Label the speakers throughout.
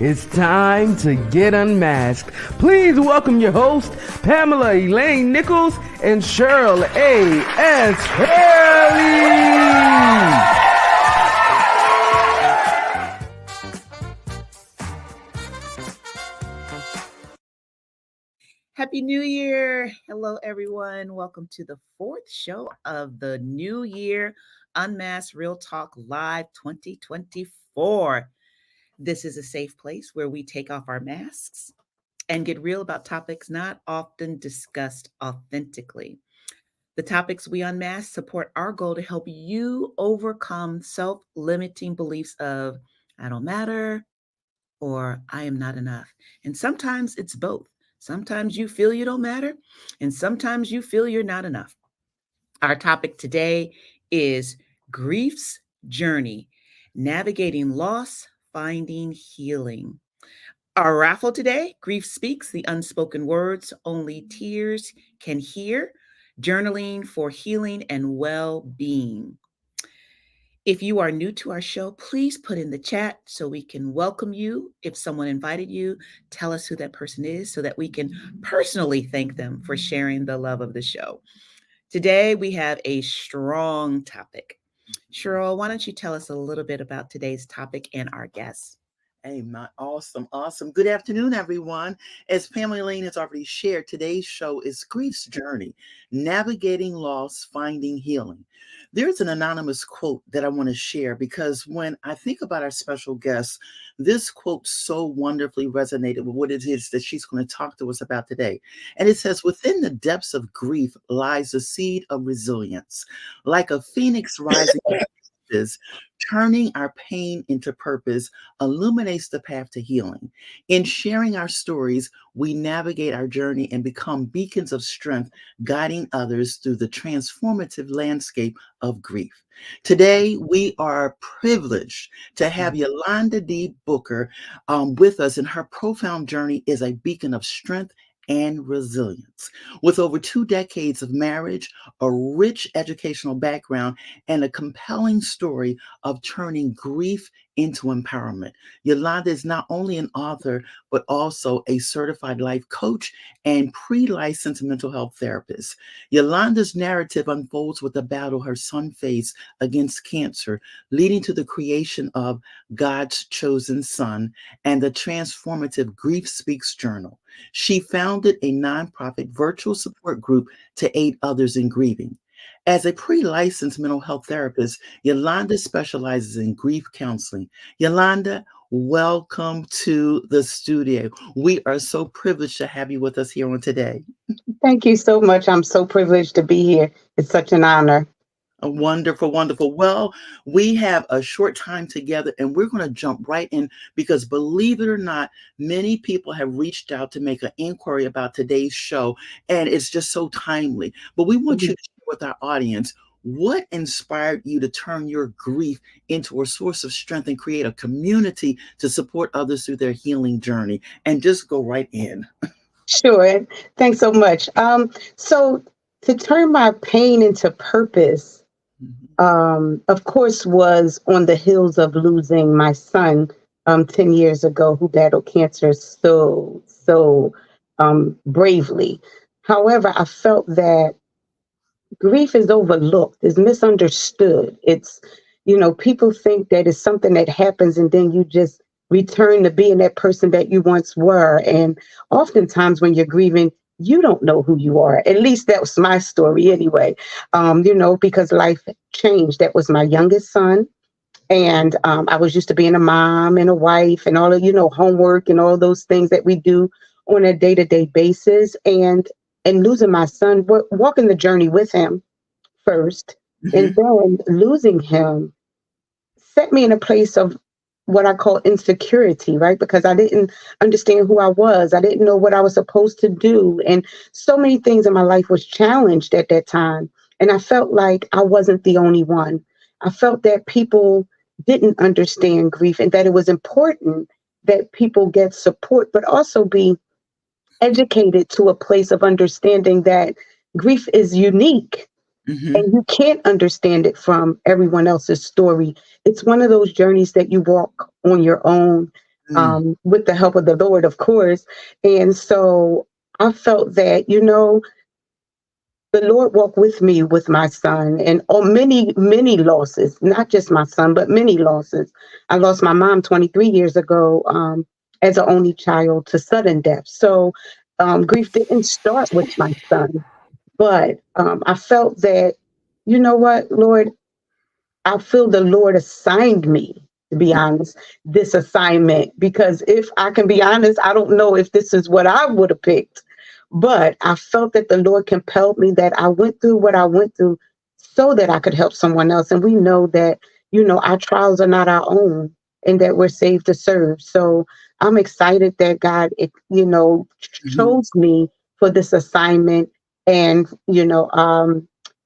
Speaker 1: It's time to get unmasked. Please welcome your host, Pamela Elaine Nichols and Cheryl A.S. Haley.
Speaker 2: Happy New Year. Hello, everyone. Welcome to the fourth show of the new year, Unmasked Real Talk Live 2024. This is a safe place where we take off our masks and get real about topics not often discussed authentically. The topics we unmask support our goal to help you overcome self-limiting beliefs of, I don't matter, or I am not enough. And sometimes it's both. Sometimes you feel you don't matter, and sometimes you feel you're not enough. Our topic today is grief's journey, navigating loss, finding healing. Our raffle today, Grief Speaks, the unspoken words only tears can hear, journaling for healing and well-being. If you are new to our show, please put in the chat so we can welcome you. If someone invited you, tell us who that person is so that we can personally thank them for sharing the love of the show. Today, we have a strong topic. Cheryl, why don't you tell us a little bit about today's topic and our guests?
Speaker 3: Hey, awesome. Good afternoon, everyone. As Pamela Elaine has already shared, today's show is Grief's Journey, Navigating Loss, Finding Healing. There's an anonymous quote that I want to share because when I think about our special guest, this quote so wonderfully resonated with what it is that she's going to talk to us about today. And it says, within the depths of grief lies a seed of resilience, like a phoenix rising. Turning our pain into purpose illuminates the path to healing. In sharing our stories, we navigate our journey and become beacons of strength, guiding others through the transformative landscape of grief. Today, we are privileged to have Yolanda D. Booker with us, and her profound journey is a beacon of strength and resilience. With over 2 decades of marriage, a rich educational background, and a compelling story of turning grief into empowerment, Yolanda is not only an author, but also a certified life coach and pre-licensed mental health therapist. Yolanda's narrative unfolds with the battle her son faced against cancer, leading to the creation of God's Chosen Son and the transformative Grief Speaks journal. She founded a nonprofit virtual support group to aid others in grieving. As a pre-licensed mental health therapist, Yolanda specializes in grief counseling. Yolanda, welcome to the studio. We are so privileged to have you with us here on today.
Speaker 4: Thank you so much. I'm so privileged to be here. It's such an honor.
Speaker 3: Wonderful, wonderful. Well, we have a short time together and we're going to jump right in because believe it or not, many people have reached out to make an inquiry about today's show and it's just so timely. But we want you to share with our audience what inspired you to turn your grief into a source of strength and create a community to support others through their healing journey, and just go right in.
Speaker 4: Sure. Thanks so much. So to turn my pain into purpose, of course, was on the heels of losing my son 10 years ago, who battled cancer so bravely. However, I felt that grief is overlooked, is misunderstood. It's, people think that it's something that happens and then you just return to being that person that you once were. And oftentimes when you're grieving, you don't know who you are. At least that was my story anyway, because life changed. That was my youngest son. And I was used to being a mom and a wife and all of, homework and all those things that we do on a day-to-day basis. And losing my son, walking the journey with him first, and then losing him set me in a place of what I call insecurity, right? Because I didn't understand who I was. I didn't know what I was supposed to do. And so many things in my life was challenged at that time. And I felt like I wasn't the only one. I felt that people didn't understand grief and that it was important that people get support, but also be educated to a place of understanding that grief is unique. And you can't understand it from everyone else's story. It's one of those journeys that you walk on your own.
Speaker 3: Mm.
Speaker 4: with the help of the Lord, of course. And so I felt that, the Lord walked with me with my son and many, many losses, not just my son, but many losses. I lost my mom 23 years ago as an only child to sudden death. So grief didn't start with my son, but I felt that, you know what, Lord, I feel the Lord assigned me, to be honest, this assignment. Because if I can be honest, I don't know if this is what I would have picked. But I felt that the Lord compelled me, that I went through what I went through so that I could help someone else. And we know that, our trials are not our own and that we're saved to serve. So I'm excited that God,
Speaker 3: Mhm.
Speaker 4: chose me for this assignment. And,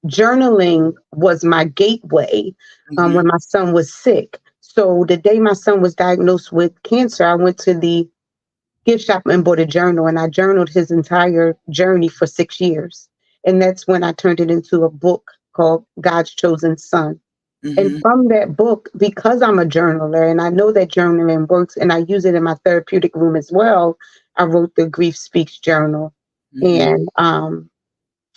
Speaker 4: journaling was my gateway
Speaker 3: Mhm.
Speaker 4: when my son was sick. So the day my son was diagnosed with cancer, I went to the gift shop and bought a journal, and I journaled his entire journey for 6 years. And that's when I turned it into a book called God's Chosen Son. And
Speaker 3: Mhm.
Speaker 4: from that book, because I'm a journaler and I know that journaling works and I use it in my therapeutic room as well, I wrote the Grief Speaks journal.
Speaker 3: Mhm.
Speaker 4: And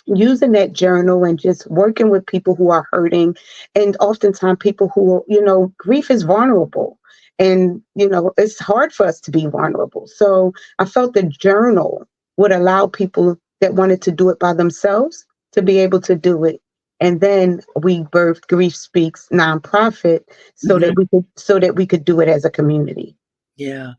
Speaker 4: using that journal and just working with people who are hurting, and oftentimes people who, grief is vulnerable, and it's hard for us to be vulnerable. So I felt the journal would allow people that wanted to do it by themselves to be able to do it. And then we birthed Grief Speaks nonprofit
Speaker 3: Mhm.
Speaker 4: so that we could do it as a community.
Speaker 3: Yeah.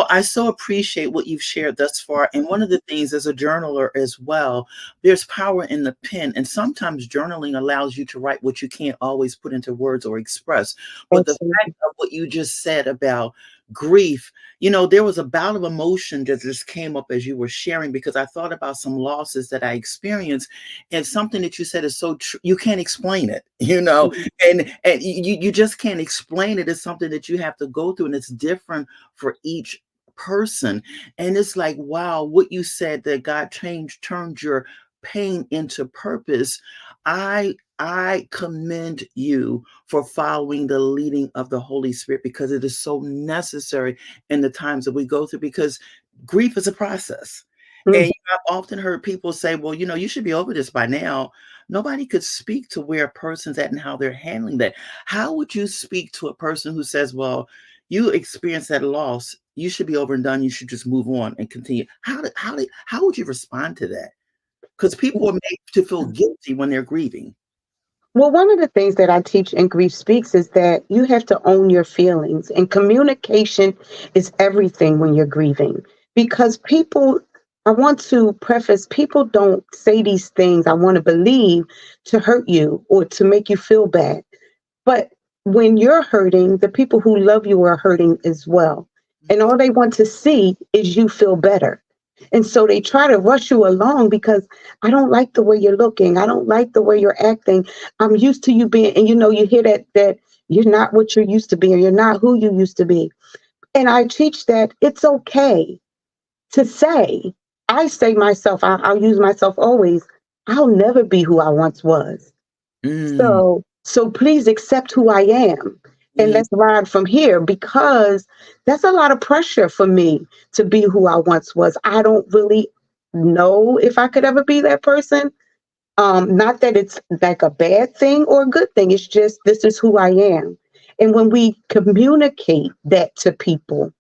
Speaker 3: I so appreciate what you've shared thus far. And one of the things as a journaler as well, there's power in the pen. And sometimes journaling allows you to write what you can't always put into words or express. But the fact
Speaker 4: Absolutely.
Speaker 3: of what you just said about grief, there was a bout of emotion that just came up as you were sharing, because I thought about some losses that I experienced. And something that you said is so true. You can't explain it, and you just can't explain it. It's something that you have to go through, and it's different for each person. And it's like, wow, what you said, that God turned your pain into purpose. I commend you for following the leading of the Holy Spirit, because it is so necessary in the times that we go through, because grief is a process. And
Speaker 4: Mhm.
Speaker 3: I've often heard people say, well, you should be over this by now. Nobody could speak to where a person's at and how they're handling that. How would you speak to a person who says, well, you experienced that loss, you should be over and done, you should just move on and continue? How would you respond to that? Because people are made to feel guilty when they're grieving.
Speaker 4: Well, one of the things that I teach in Grief Speaks is that you have to own your feelings, and communication is everything when you're grieving. Because I want to preface, people don't say these things, I want to believe, to hurt you or to make you feel bad. But when you're hurting, the people who love you are hurting as well. And all they want to see is you feel better. And so they try to rush you along because I don't like the way you're looking. I don't like the way you're acting. I'm used to you being, and you hear that you're not what you're used to being. You're not who you used to be. And I teach that it's okay to say, I say myself, I'll use myself always, I'll never be who I once was.
Speaker 3: Mm,
Speaker 4: So please accept who I am and
Speaker 3: mm,
Speaker 4: let's ride from here, because that's a lot of pressure for me to be who I once was. I don't really know if I could ever be that person. Not that it's like a bad thing or a good thing. It's just this is who I am. And when we communicate that to people,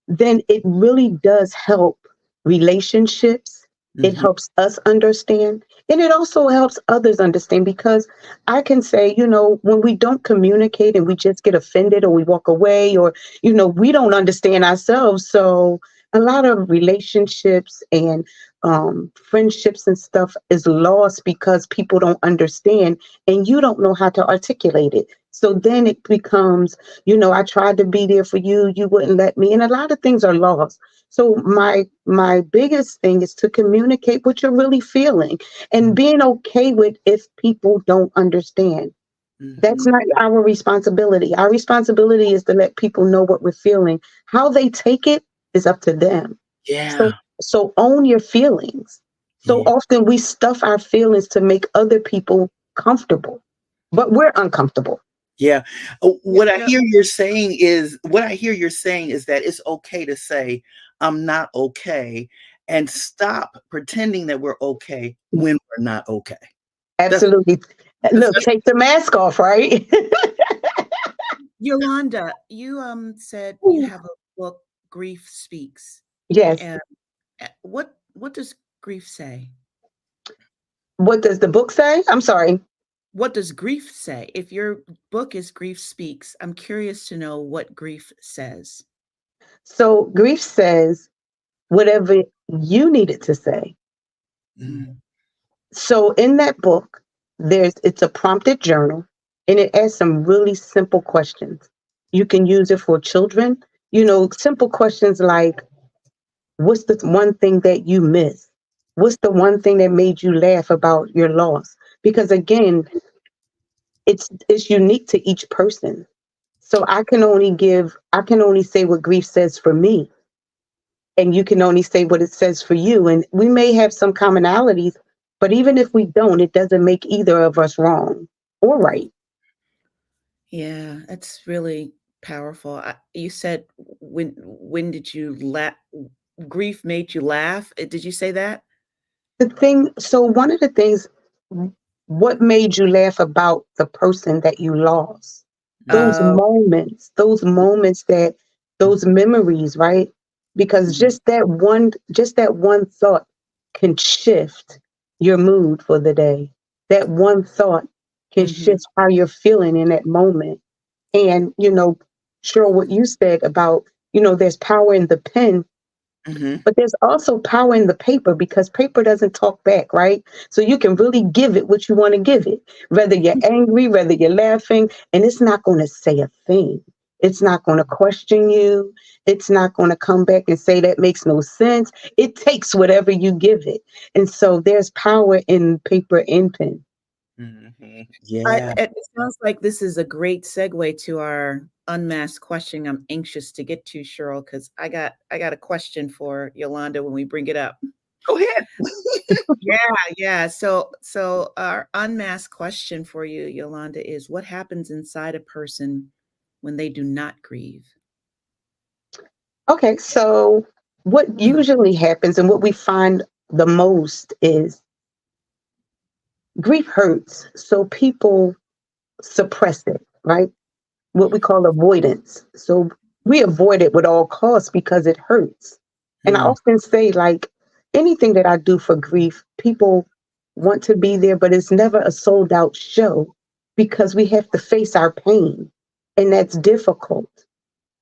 Speaker 4: then it really does help relationships. It
Speaker 3: mhm,
Speaker 4: helps us understand, and it also helps others understand, because I can say, when we don't communicate and we just get offended or we walk away, or, we don't understand ourselves. So a lot of relationships and friendships and stuff is lost because people don't understand and you don't know how to articulate it. So then it becomes, I tried to be there for you, you wouldn't let me, and a lot of things are lost. So my biggest thing is to communicate what you're really feeling and being okay with if people don't understand. That's
Speaker 3: mhm.
Speaker 4: not our responsibility. Our responsibility is to let people know what we're feeling. How they take it is up to them. So
Speaker 3: Yeah,
Speaker 4: so own your feelings. So
Speaker 3: yeah,
Speaker 4: often we stuff our feelings to make other people comfortable, but we're uncomfortable.
Speaker 3: Yeah.
Speaker 2: Yeah,
Speaker 3: What I
Speaker 2: yeah.
Speaker 3: hear you're saying is that it's okay to say I'm not okay and stop pretending that we're okay when we're not okay. That's
Speaker 4: Absolutely. Look,
Speaker 3: that's
Speaker 4: take the mask off, right?
Speaker 2: Yolanda, you said you have a book, Grief Speaks.
Speaker 4: Yes.
Speaker 2: And what does grief say?
Speaker 4: What does the book say? I'm sorry.
Speaker 2: What does grief say? If your book is Grief Speaks, I'm curious to know what grief says.
Speaker 4: So grief says whatever you needed to say.
Speaker 3: mm,
Speaker 2: Mm.
Speaker 4: So in that book, it's a prompted journal and it asks some really simple questions. You can use it for children, simple questions like, what's the one thing that you miss? What's the one thing that made you laugh about your loss? Because again, it's unique to each person. So I can only say what grief says for me, and you can only say what it says for you. And we may have some commonalities, but even if we don't, it doesn't make either of us wrong or right.
Speaker 2: Yeah, that's really powerful. You said when did you laugh? Grief made you laugh. Did you say that?
Speaker 4: So one of the things, what made you laugh about the person that you lost?
Speaker 2: Oh,
Speaker 4: Those moments those memories, right? Because
Speaker 2: mhm,
Speaker 4: just that one thought can shift your mood for the day. That one thought can
Speaker 2: mhm,
Speaker 4: shift how you're feeling in that moment. And, sure, what you said about, there's power in the pen,
Speaker 3: mhm.
Speaker 4: but there's also power in the paper because paper doesn't talk back, right? So you can really give it what you want to give it, whether you're angry, whether you're laughing, and it's not going to say a thing. It's not going to question you. It's not going to come back and say that makes no sense. It takes whatever you give it. And so there's power in paper and pen.
Speaker 3: Yeah.
Speaker 2: it sounds like this is a great segue to our unmasked question. I'm anxious to get to Cheryl because I got a question for Yolanda when we bring it up.
Speaker 3: Go ahead.
Speaker 2: Yeah, yeah. So our unmasked question for you, Yolanda, is what happens inside a person when they do not grieve?
Speaker 4: Okay, so what usually happens and what we find the most is grief hurts. So people suppress it, right? What we call avoidance. So we avoid it with all costs because it hurts. And I
Speaker 3: Mm,
Speaker 4: often say, like, anything that I do for grief, people want to be there, but it's never a sold out show because we have to face our pain. And that's difficult.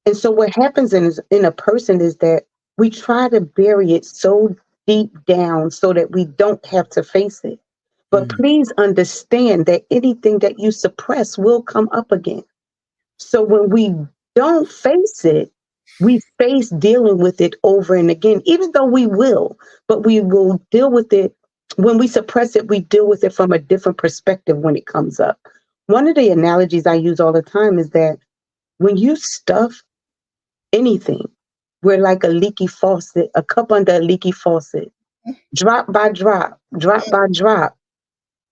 Speaker 4: And so what happens in a person is that we try to bury it so deep down so that we don't have to face it. But
Speaker 3: mm,
Speaker 4: please understand that anything that you suppress will come up again. So when we don't face it, we face dealing with it over and again, even though but we will deal with it. When we suppress it, we deal with it from a different perspective when it comes up. One of the analogies I use all the time is that when you stuff anything, we're like a leaky faucet, a cup under a leaky faucet, drop by drop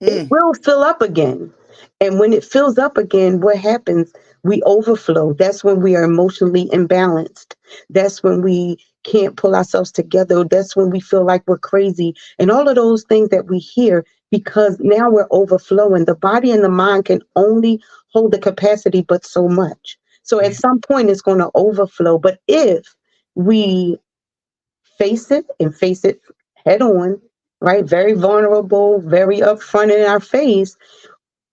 Speaker 4: it
Speaker 3: mm,
Speaker 4: will fill up again. And when it fills up again, what happens? We overflow. That's when we are emotionally imbalanced. That's when we can't pull ourselves together. That's when we feel like we're crazy. And all of those things that we hear because now we're overflowing. The body and the mind can only hold the capacity but so much. So at
Speaker 3: yeah.
Speaker 4: some point, it's going to overflow. But if we face it and face it head on, right? Very vulnerable, very upfront in our face,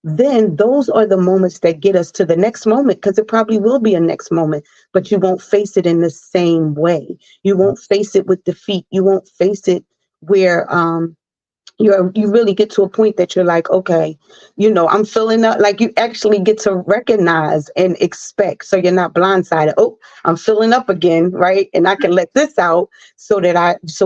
Speaker 4: then those are the moments that get us to the next moment because it probably will be a next moment, but you won't face it in the same way. You won't face it with defeat. You won't face it where you really get to a point that you're like, okay, I'm feeling up. Like you actually get to recognize and expect, so you're not blindsided. Oh, I'm filling up again, right? And I can let this out so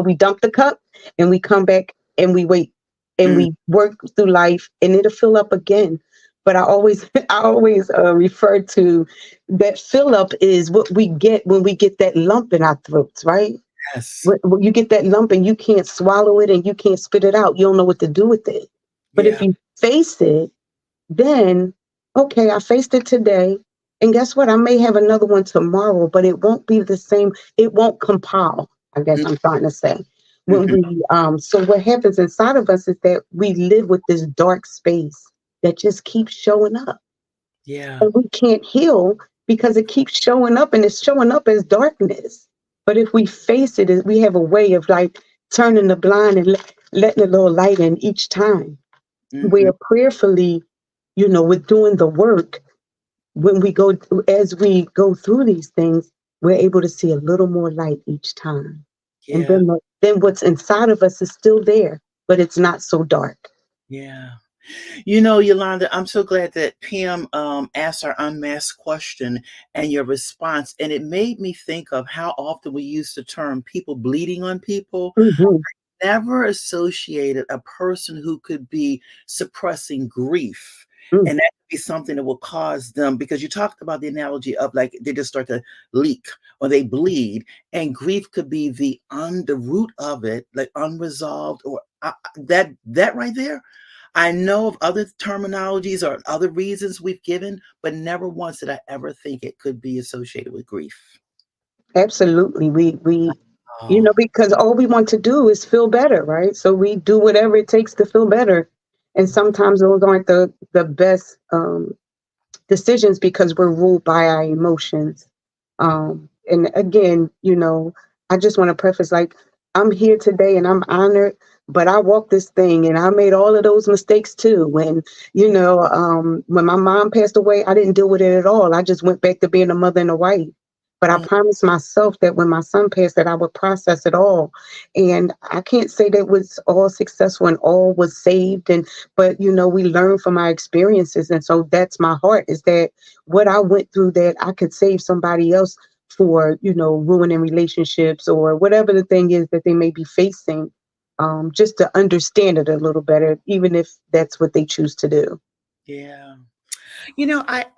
Speaker 4: we dump the cup and we come back and we wait and
Speaker 3: Mm,
Speaker 4: we work through life and it'll fill up again. But I always I always refer to that fill up is what we get when we get that lump in our throats, right?
Speaker 3: yes.
Speaker 4: When you get that lump and you can't swallow it and you can't spit it out, you don't know what to do with it. But if
Speaker 3: Yeah.
Speaker 4: you face it, then okay, I faced it today. And guess what? I may have another one tomorrow, but it won't be the same. It won't compile, I guess I'm trying to say. When
Speaker 3: Mhm.
Speaker 4: we so what happens inside of us is that we live with this dark space that just keeps showing up.
Speaker 3: Yeah.
Speaker 4: And we can't heal because it keeps showing up and it's showing up as darkness. But if we face it, we have a way of like turning the blind and letting a little light in each time.
Speaker 3: Mhm.
Speaker 4: Where prayerfully, we're doing the work. When we go, as we go through these things, we're able to see a little more light each time. And
Speaker 3: Yeah.
Speaker 4: then what's inside of us is still there, but it's not so dark.
Speaker 3: Yeah. You know, Yolanda, I'm so glad that Pam asked our unmasked question and your response. And it made me think of how often we use the term people bleeding on people.
Speaker 4: Hmm.
Speaker 3: Never associated a person who could be suppressing grief.
Speaker 4: Mm.
Speaker 3: And that could be something that will cause them, because you talked about the analogy of like they just start to leak or they bleed, and grief could be the root of it, like unresolved, or that right there. I know of other terminologies or other reasons we've given, but never once did I ever think it could be associated with grief.
Speaker 4: Absolutely. We
Speaker 3: Oh,
Speaker 4: because all we want to do is feel better, right? So we do whatever it takes to feel better. And sometimes those aren't the best decisions because we're ruled by our emotions. And again, I just want to preface like I'm here today and I'm honored, but I walked this thing and I made all of those mistakes too. When my mom passed away, I didn't deal with it at all. I just went back to being a mother and a wife. But I
Speaker 3: mm,
Speaker 4: promised myself that when my son passed, that I would process it all. And I can't say that it was all successful and all was saved. But we learn from our experiences. And so that's my heart, is that what I went through, that I could save somebody else for, ruining relationships or whatever the thing is that they may be facing, just to understand it a little better, even if that's what they choose to do.
Speaker 3: yeah.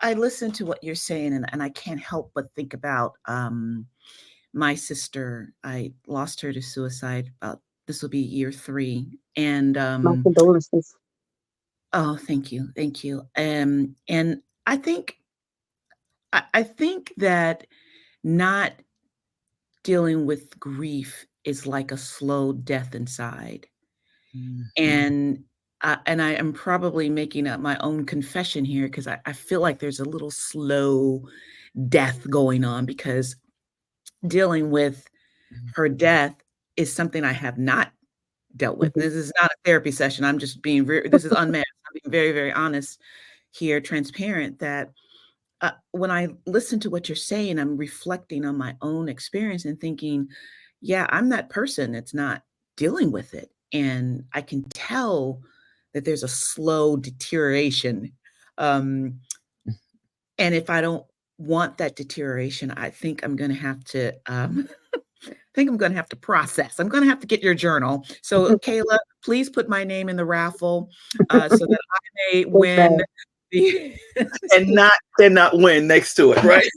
Speaker 2: I listen to what you're saying, and I can't help but think about my sister. I lost her to suicide about this will be year 3. And
Speaker 4: My condolences.
Speaker 2: oh, thank you. Thank you. And I think that not dealing with grief is like a slow death inside.
Speaker 3: Mhm.
Speaker 2: And I am probably making up my own confession here because I feel like there's a little slow death going on, because dealing with her death is something I have not dealt with.
Speaker 4: Mhm.
Speaker 2: This is not a therapy session. I'm just being this is unmasked. I'm being very, very honest here, transparent, that when I listen to what you're saying, I'm reflecting on my own experience and thinking, yeah, I'm that person that's not dealing with it. And I can tell that there's a slow deterioration. Um, and if I don't want that deterioration, I think I'm going to have to. I think I'm going to have to process. I'm going to have to get your journal. So, Kayla, please put my name in the raffle so that I may win
Speaker 4: Amen.
Speaker 2: the.
Speaker 3: And not win next to it, right?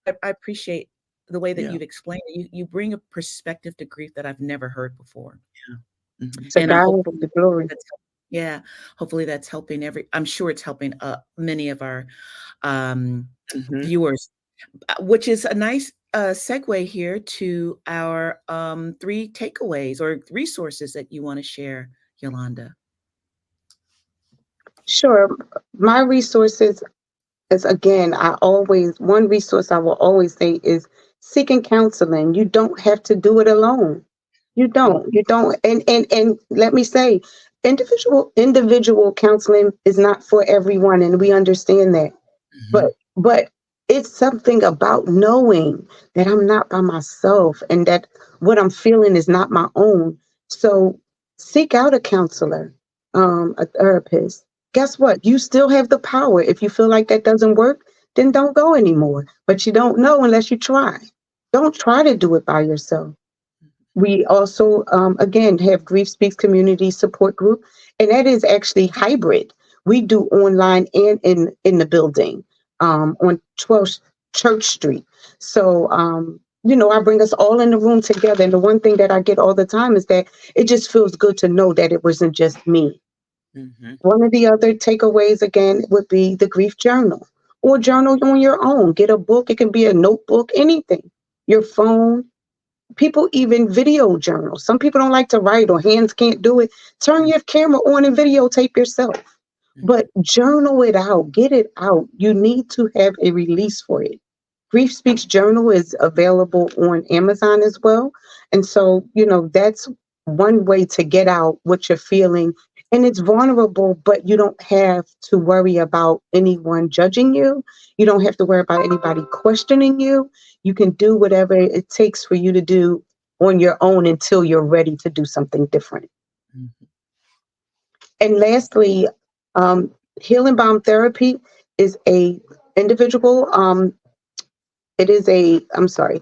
Speaker 2: I appreciate the way that
Speaker 3: Yeah.
Speaker 2: you've explained it. You bring a perspective to grief that I've never heard before,
Speaker 3: Mhm.
Speaker 4: To
Speaker 2: and
Speaker 4: God be
Speaker 2: hopefully
Speaker 4: the glory.
Speaker 2: that's yeah, hopefully that's helping I'm sure it's helping many of our um,
Speaker 3: Mhm.
Speaker 2: viewers, which is a nice segue here to our 3 takeaways or resources that you want to share, Yolanda.
Speaker 4: Sure. My resources is, again, one resource I will always say is seeking counseling. You don't have to do it alone. You don't. And let me say, individual counseling is not for everyone, and we understand that.
Speaker 3: Mhm.
Speaker 4: But it's something about knowing that I'm not by myself and that what I'm feeling is not my own. So seek out a counselor, a therapist. Guess what? You still have the power. If you feel like that doesn't work, then don't go anymore. But you don't know unless you try. Don't try to do it by yourself. We also, again, have Grief Speaks Community Support Group, and that is actually hybrid. We do online and in the building, on 12th Church Street. So, I bring us all in the room together. And the one thing that I get all the time is that it just feels good to know that it wasn't just me.
Speaker 3: Mhm.
Speaker 4: One of the other takeaways again would be the grief journal or journal on your own. Get a book. It can be a notebook, anything. Your phone. People even video journal. Some people don't like to write or hands can't do it. Turn your camera on and videotape yourself.
Speaker 3: Mhm.
Speaker 4: But journal it out, get it out. You need to have a release for it. Grief Speaks Journal is available on Amazon as well. And so, that's one way to get out what you're feeling. And it's vulnerable, but you don't have to worry about anyone judging you. You don't have to worry about anybody questioning you. You can do whatever it takes for you to do on your own until you're ready to do something different.
Speaker 3: Mhm.
Speaker 4: And lastly, um, healing bomb therapy is a individual. It is I'm sorry.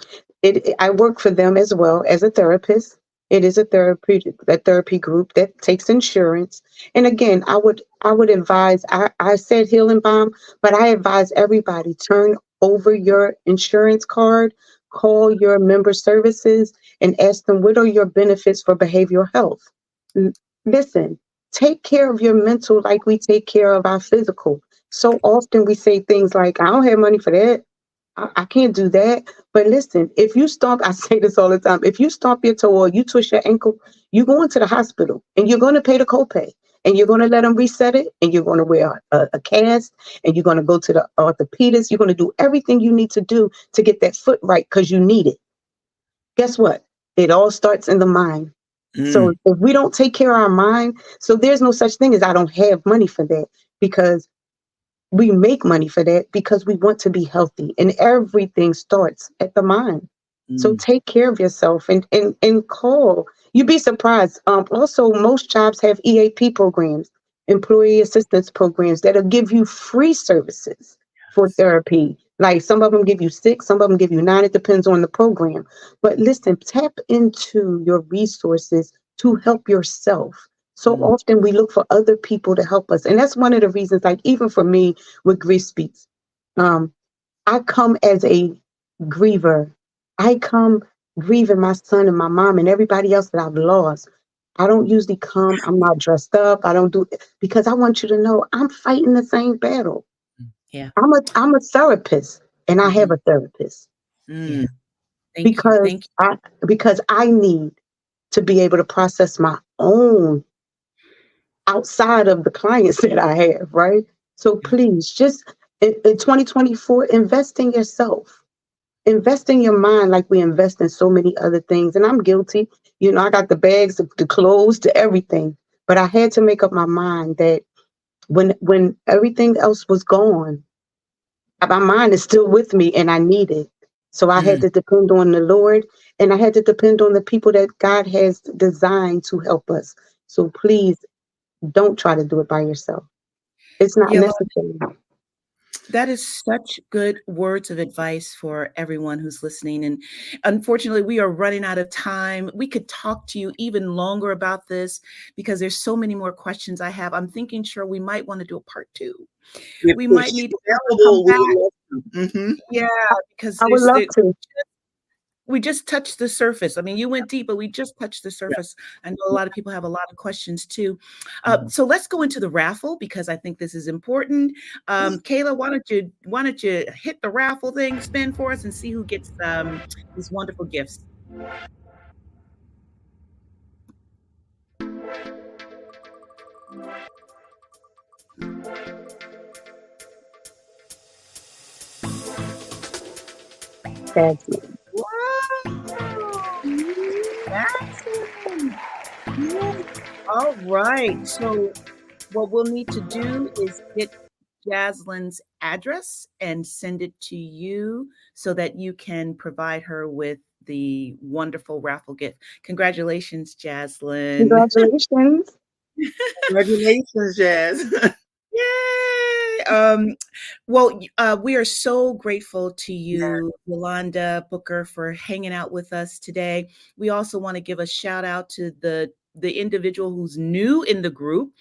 Speaker 4: I work for them as well as a therapist. It is a therapy group that takes insurance. And again, I would advise. I said healing bomb, but I advise everybody turn over your insurance card, call your member services, and ask them what are your benefits for behavioral health. L- Listen, take care of your mental like we take care of our physical. So often we say things like, "I don't have money for that. I can't do that." But listen, if you stomp, I say this all the time, if you stomp your toe or you twist your ankle, you're going to the hospital and you're going to pay the copay and you're going to let them reset it and you're going to wear a cast and you're going to go to the orthopedist. You're going to do everything you need to do to get that foot right because you need it. Guess what? It all starts in the mind. So
Speaker 3: Mm.
Speaker 4: if we don't take care of our mind, so there's no such thing as I don't have money for that because we make money for that because we want to be healthy and everything starts at the mind. So
Speaker 3: Mm.
Speaker 4: take care of yourself and call. You'd be surprised. Also, most jobs have EAP programs, employee assistance programs that'll give you free services for therapy. Like some of them give you 6, some of them give you 9. It depends on the program. But listen, tap into your resources to help yourself. So
Speaker 3: Mm.
Speaker 4: often we look for other people to help us. And that's one of the reasons, like even for me with Grief Speaks, um, I come as a griever. I come grieving my son and my mom and everybody else that I've lost. I don't usually come, I'm not dressed up. I don't do because I want you to know I'm fighting the same battle.
Speaker 2: Yeah.
Speaker 4: I'm a therapist and I have
Speaker 2: Mhm.
Speaker 4: a therapist
Speaker 3: Mm.
Speaker 2: Yeah. Thank you.
Speaker 4: because
Speaker 2: Thank you.
Speaker 4: I need to be able to process my own outside of the clients that I have, right? So
Speaker 3: Yeah.
Speaker 4: please just in 2024, invest in yourself. Invest in your mind like we invest in so many other things. And I'm guilty. I got the bags, the clothes, to everything. But I had to make up my mind that when everything else was gone, my mind is still with me and I need it. So I had
Speaker 3: Mm.
Speaker 4: to depend on the Lord and I had to depend on the people that God has designed to help us. So please don't try to do it by yourself. It's not
Speaker 2: Yeah,
Speaker 4: necessary.
Speaker 2: that is such good words of advice for everyone who's listening. And unfortunately, we are running out of time. We could talk to you even longer about this because there's so many more questions I have. I'm thinking, sure, we might want to do a part 2.
Speaker 3: If
Speaker 2: We might
Speaker 3: it's
Speaker 2: need to come
Speaker 3: available, we
Speaker 2: back.
Speaker 3: would love to. Mhm.
Speaker 2: Yeah, because
Speaker 4: I would love to.
Speaker 2: we just touched the surface. I mean, you went deep, but we just touched the
Speaker 3: Yeah.
Speaker 2: surface. I know a lot of people have a lot of questions too.
Speaker 3: Mhm.
Speaker 2: So let's go into the raffle because I think this is important. Kayla, why don't you hit the raffle thing, spin for us, and see who gets these wonderful gifts.
Speaker 4: That's it.
Speaker 2: Wow, Jackson. Yes. All right. So what we'll need to do is get Jaslyn's address and send it to you so that you can provide her with the wonderful raffle gift. Congratulations, Jaslyn.
Speaker 4: Congratulations.
Speaker 3: Congratulations, Jazz.
Speaker 2: Yay! We are so grateful to you, Yolanda Booker, for hanging out with us today. We also want to give a shout out to the individual who's new in the group.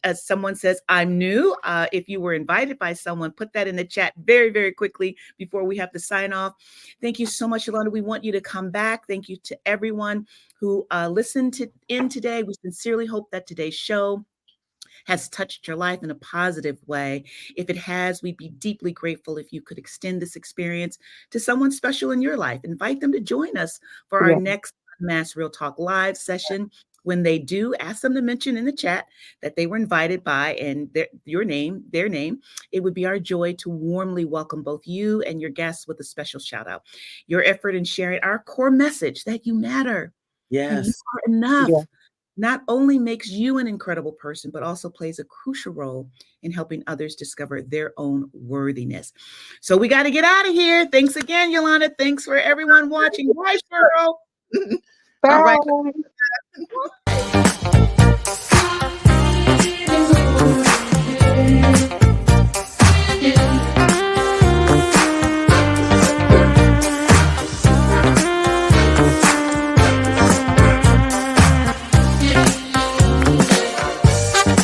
Speaker 2: As someone says, I'm new. If you were invited by someone, put that in the chat very, very quickly before we have to sign off. Thank you so much, Yolanda. We want you to come back. Thank you to everyone who listened in today. We sincerely hope that today's show has touched your life in a positive way. If it has, we'd be deeply grateful if you could extend this experience to someone special in your life. Invite them to join us for our next Unmasked Real Talk Live session. When they do, ask them to mention in the chat that they were invited by and their name. It would be our joy to warmly welcome both you and your guests with a special shout out. Your effort in sharing our core message that you matter. And you are enough. Not only makes you an incredible person, but also plays a crucial role in helping others discover their own worthiness. So we got to get out of here. Thanks again, Yolanda. Thanks for everyone watching. Bye, Cheryl.
Speaker 4: Bye.
Speaker 2: All right.